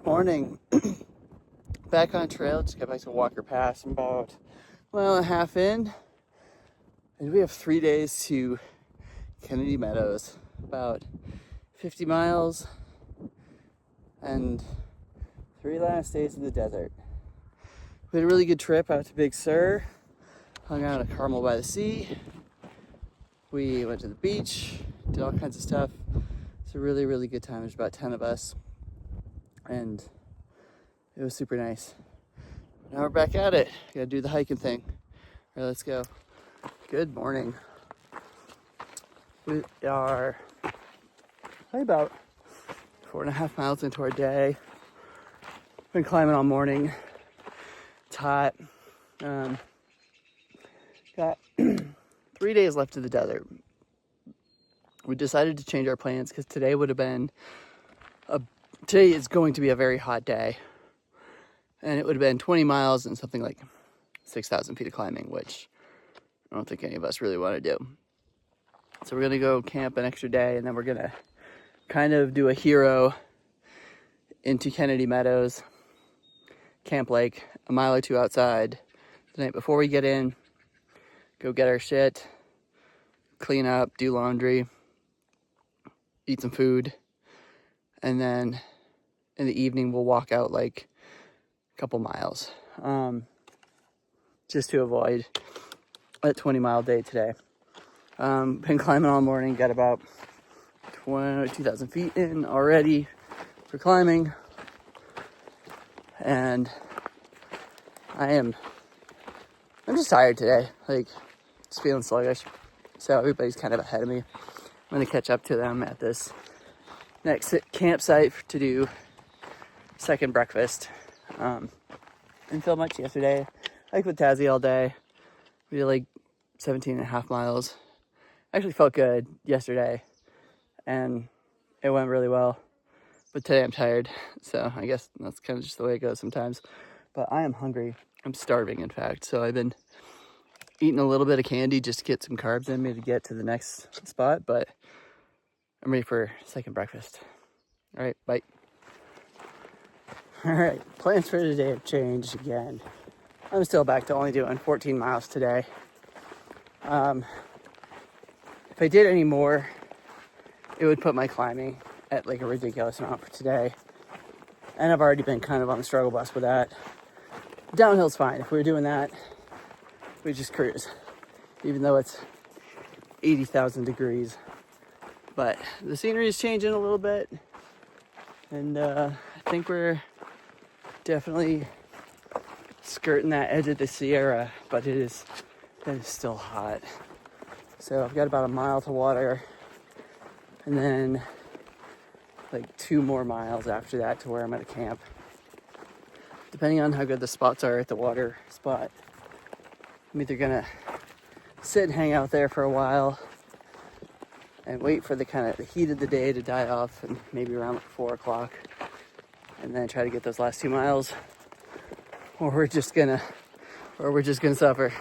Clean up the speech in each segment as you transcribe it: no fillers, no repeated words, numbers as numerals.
Morning. Back on trail. Just got back to Walker Pass. I'm about a mile and a half in. And we have 3 days to Kennedy Meadows. About 50 miles and 3 last days in the desert. We had a really good trip out to Big Sur. Hung out at Carmel by the Sea. We went to the beach, did all kinds of stuff. It's a really, really good time. There's about 10 of us. And it was super nice. Now we're back at it. Gotta do the hiking thing. All right, let's go. Good morning. We are probably about 4.5 miles into our day. Been climbing all morning. It's hot. Got 3 days left of the desert. We decided to change our plans because today is going to be a very hot day. And it would have been 20 miles and something like 6,000 feet of climbing, which I don't think any of us really want to do. So we're going to go camp an extra day, and then we're going to kind of do a hero into Kennedy Meadows, Camp Lake, a mile or two outside. The night before we get in, go get our shit, clean up, do laundry, eat some food, and then in the evening we'll walk out like a couple miles, just to avoid a 20-mile day today. Been climbing all morning, got about 2,000 feet in already for climbing, and I'm just tired today, like just feeling sluggish. So everybody's kind of ahead of me. I'm gonna catch up to them at this next campsite to do second breakfast. Didn't feel much yesterday. I hiked with Tazzy all day. We did like 17.5 miles. Actually felt good yesterday, and it went really well. But today I'm tired, so I guess that's kind of just the way it goes sometimes. But I am hungry. I'm starving, in fact. So I've been eating a little bit of candy just to get some carbs in me to get to the next spot. But I'm ready for second breakfast. All right, bye. All right, plans for today have changed again. I'm still back to only doing 14 miles today. If I did any more, it would put my climbing at like a ridiculous amount for today. And I've already been kind of on the struggle bus with that. Downhill's fine. If we were doing that, we just cruise, even though it's 80,000 degrees. But the scenery is changing a little bit, and I think we're definitely skirting that edge of the Sierra, but it is still hot. So I've got about a mile to water, and then like 2 more miles after that to where I'm at a camp. Depending on how good the spots are at the water spot, I'm either gonna sit and hang out there for a while and wait for the kind of the heat of the day to die off, and maybe around like 4 o'clock, and then try to get those last 2 miles, or we're just gonna suffer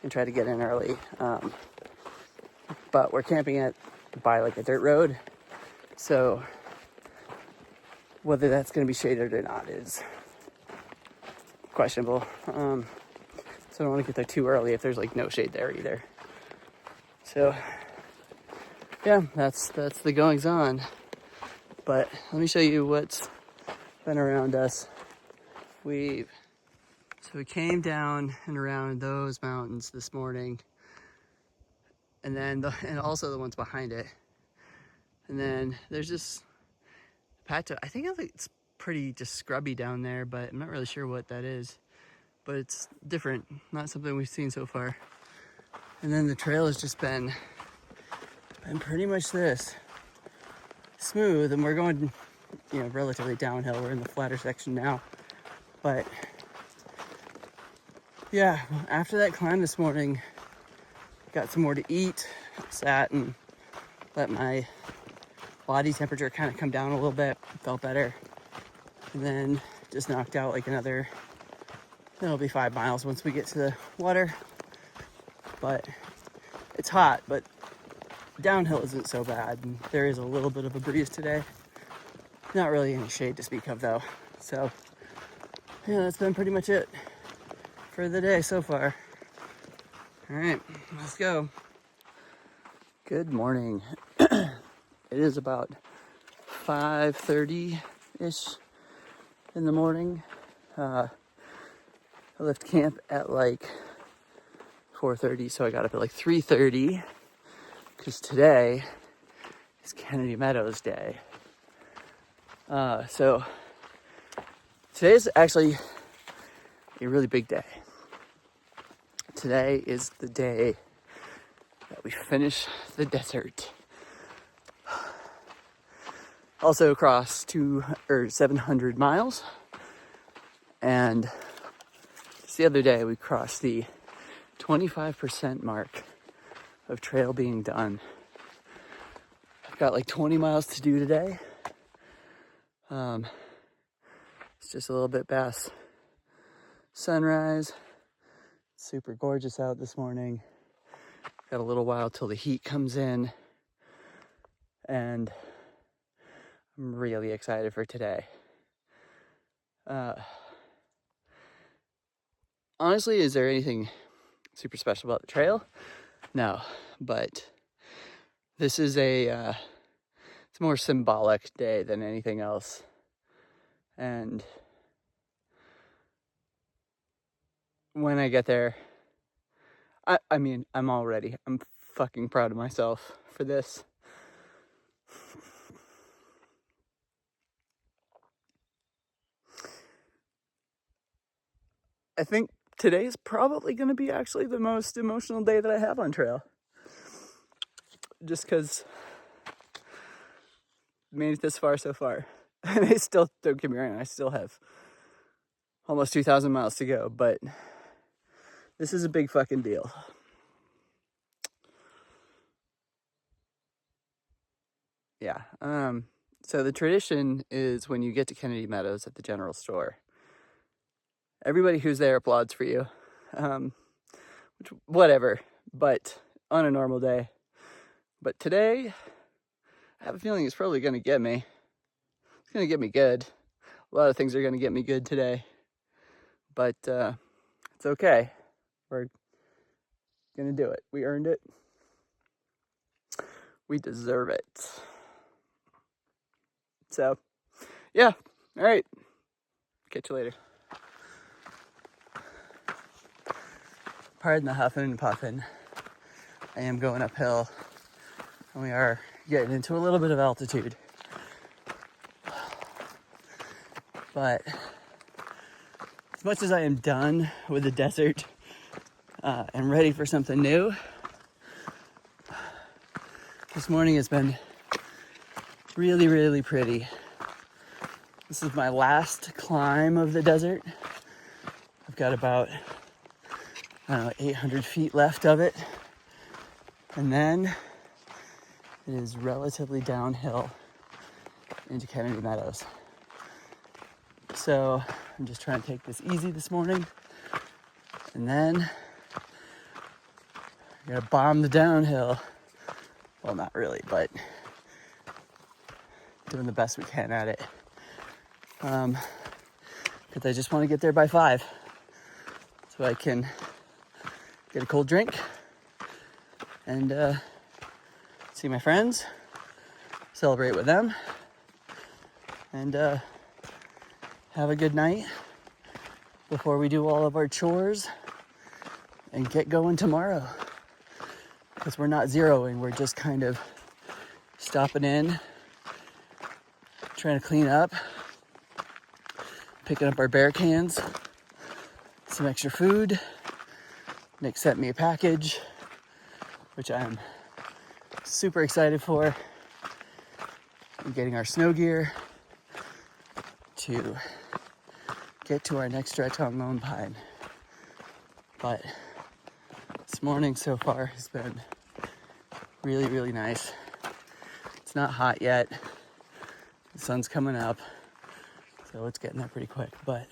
and try to get in early. But we're camping by like a dirt road, so whether that's gonna be shaded or not is questionable. So I don't want to get there too early if there's like no shade there either. So yeah, that's the goings on. But let me show you what's been around us. We came down and around those mountains this morning, and then and also the ones behind it. And then there's this plateau. I think it's pretty just scrubby down there, but I'm not really sure what that is. But it's different, not something we've seen so far. And then the trail has just been pretty much this smooth, and we're going, relatively downhill. We're in the flatter section now, but yeah, after that climb this morning, got some more to eat, sat and let my body temperature kind of come down a little bit, felt better, and then just knocked out like another, it'll be 5 miles once we get to the water. But it's hot, but downhill isn't so bad, and there is a little bit of a breeze today. Not really any shade to speak of though. So, yeah, that's been pretty much it for the day so far. All right, let's go. Good morning. It is about 5:30-ish in the morning. I left camp at like 4:30, so I got up at like 3:30 because today is Kennedy Meadows Day. So today is actually a really big day. Today is the day that we finish the desert. Also across 700 miles. And just the other day we crossed the 25% mark of trail being done. I've got like 20 miles to do today. It's just a little bit past sunrise. Super gorgeous out this morning. Got a little while till the heat comes in. And I'm really excited for today. Honestly, is there anything super special about the trail? No, but this is it's a more symbolic day than anything else. And when I get there, I mean, I'm fucking proud of myself for this. I think today's probably going to be actually the most emotional day that I have on trail. Just because I made it this far so far. And I still, don't get me wrong, I still have almost 2,000 miles to go, but this is a big fucking deal. Yeah. So the tradition is when you get to Kennedy Meadows at the general store, everybody who's there applauds for you. Whatever, but on a normal day. But today, I have a feeling it's probably going to get me. It's going to get me good. A lot of things are going to get me good today. But it's okay. We're going to do it. We earned it. We deserve it. So, yeah. All right. Catch you later. Pardon the huffing and puffing. I am going uphill. And we are getting into a little bit of altitude. But as much as I am done with the desert and ready for something new, this morning has been really, really pretty. This is my last climb of the desert. I've got about, 800 feet left of it. And then it is relatively downhill into Kennedy Meadows. So I'm just trying to take this easy this morning. And then I gotta bomb the downhill. Well, not really, but doing the best we can at it. Because I just want to get there by 5. So I can get a cold drink and see my friends, celebrate with them, and have a good night before we do all of our chores and get going tomorrow. Because we're not zeroing, we're just kind of stopping in, trying to clean up, picking up our bear cans, some extra food. Nick sent me a package, which I'm super excited for. I'm getting our snow gear to get to our next stretch on Lone Pine. But this morning so far has been really, really nice. It's not hot yet. The sun's coming up, so it's getting there pretty quick, but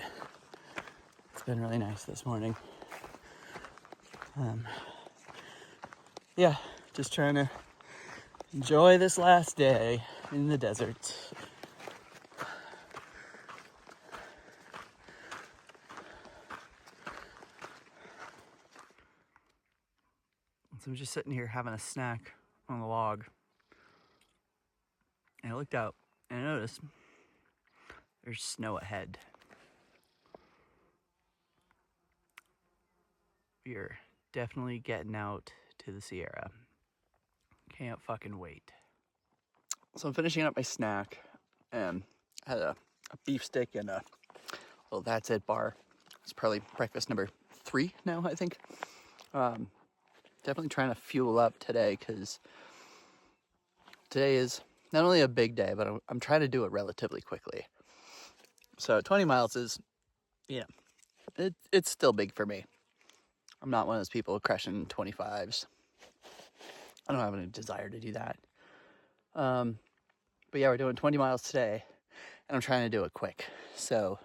it's been really nice this morning. Yeah, just trying to enjoy this last day in the desert. So I'm just sitting here having a snack on the log. And I looked out and I noticed there's snow ahead. We're definitely getting out to the Sierra. Can't fucking wait. So I'm finishing up my snack and I had a beef stick and a little That's It bar. It's probably breakfast number 3 now, I think. Definitely trying to fuel up today because today is not only a big day, but I'm trying to do it relatively quickly. So 20 miles is, it's still big for me. I'm not one of those people crushing 25s. I don't have any desire to do that. But yeah, we're doing 20 miles today, and I'm trying to do it quick. So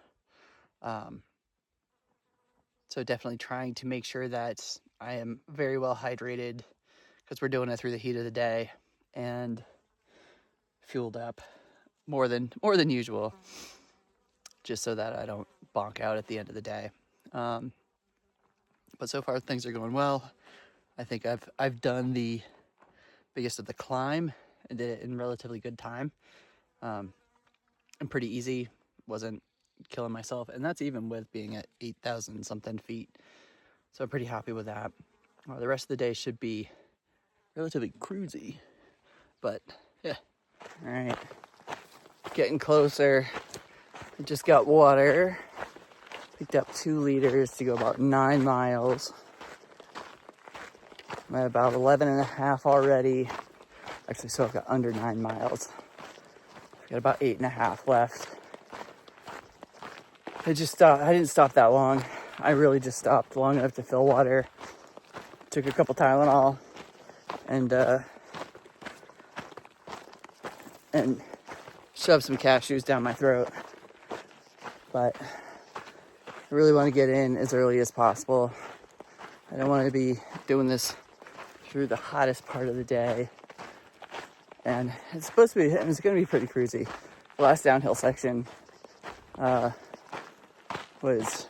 definitely trying to make sure that I am very well hydrated because we're doing it through the heat of the day and fueled up more than usual, just so that I don't bonk out at the end of the day. But so far things are going well. I think I've done the biggest of the climb and did it in relatively good time. And pretty easy, wasn't killing myself, and that's even with being at 8,000 something feet. So I'm pretty happy with that. The rest of the day should be relatively cruisy, but yeah. All right, getting closer. I just got water. Picked up 2 liters to go about 9 miles. I'm at about 11 and a half already. Actually, so I've got under 9 miles. I've got about 8 and a half left. I didn't stop that long. I really just stopped long enough to fill water. Took a couple Tylenol and shoved some cashews down my throat. But I really want to get in as early as possible. I don't want to be doing this through the hottest part of the day. And it's going to be pretty cruisy. The last downhill section was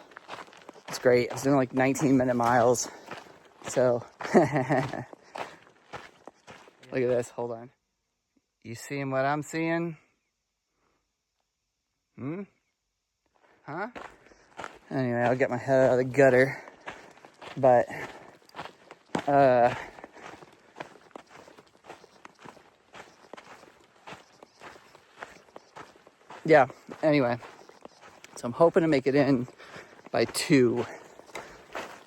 great. I was doing like 19-minute miles. So, look at this. Hold on. You seeing what I'm seeing? Huh? Anyway, I'll get my head out of the gutter. But, yeah, anyway. So I'm hoping to make it in by 2.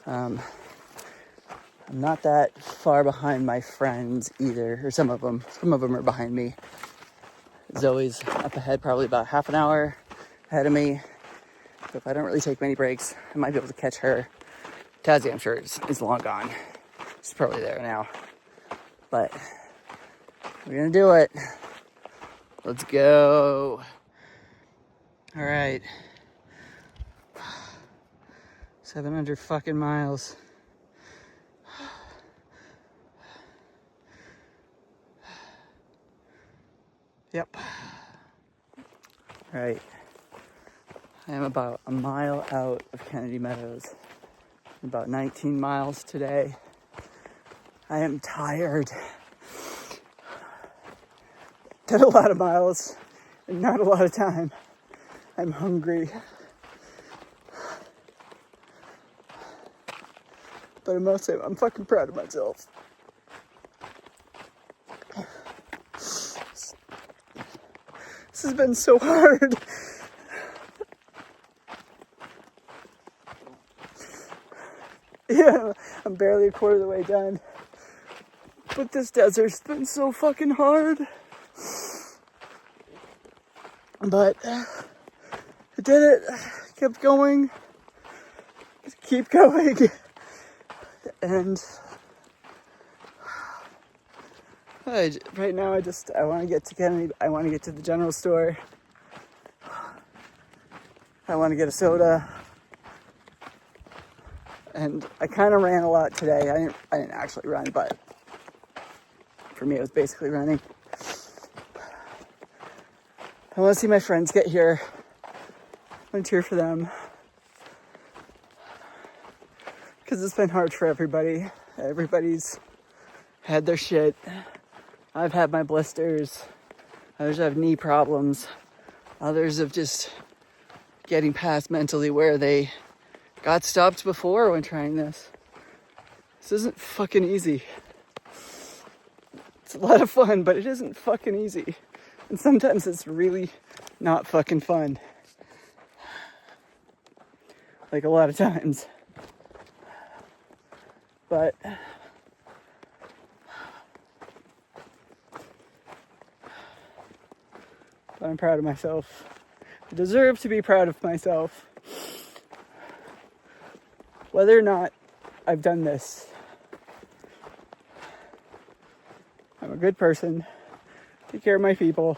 I'm not that far behind my friends either, or some of them are behind me. Zoe's up ahead, probably about half an hour ahead of me. So if I don't really take many breaks, I might be able to catch her. Tazzy, I'm sure, is long gone. She's probably there now. But we're gonna do it. Let's go. All right. 700 fucking miles. Yep. All right. I am about a mile out of Kennedy Meadows. About 19 miles today. I am tired. Did a lot of miles and not a lot of time. I'm hungry. But I'm fucking proud of myself. This has been so hard. Yeah, I'm barely a quarter of the way done. But this desert's been so fucking hard. But I did it. Kept going. Keep going. And right now I want to get to Kennedy. I want to get to the general store. I want to get a soda. And I kind of ran a lot today. I didn't actually run, but for me it was basically running. I want to see my friends get here. I want to cheer for them. Because it's been hard for everybody. Everybody's had their shit. I've had my blisters. Others have knee problems. Others have just getting past mentally where they got stopped before when trying this. This isn't fucking easy. It's a lot of fun, but it isn't fucking easy. And sometimes it's really not fucking fun. Like a lot of times. But I'm proud of myself. I deserve to be proud of myself. Whether or not I've done this, I'm a good person. Take care of my people.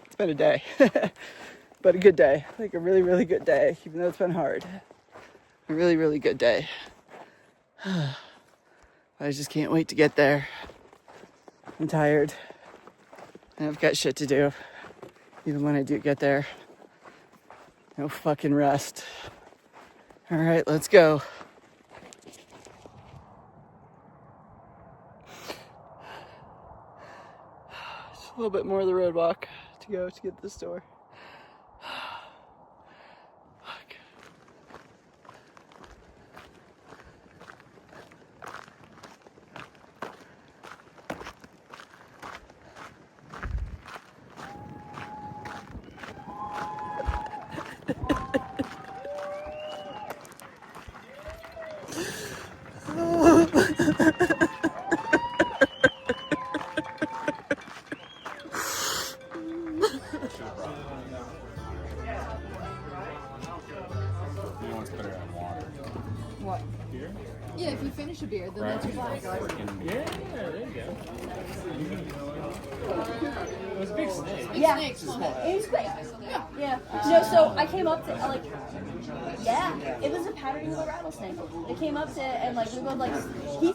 It's been a day. But a good day. Like a really, really good day. Even though it's been hard. A really, really good day. I just can't wait to get there. I'm tired. And I've got shit to do. Even when I do get there. No fucking rest. Alright, let's go. Just a little bit more of the road walk to go to get to the store. Fuck. What? Beer? Yeah, if you finish a beer, then that's your glass. Yeah, there you go. It was a big snake. Yeah, Snakes, it small. was quick. Yeah. No, so I came up to like, yeah, it was a pattern of a rattlesnake. It came up to and like we both like he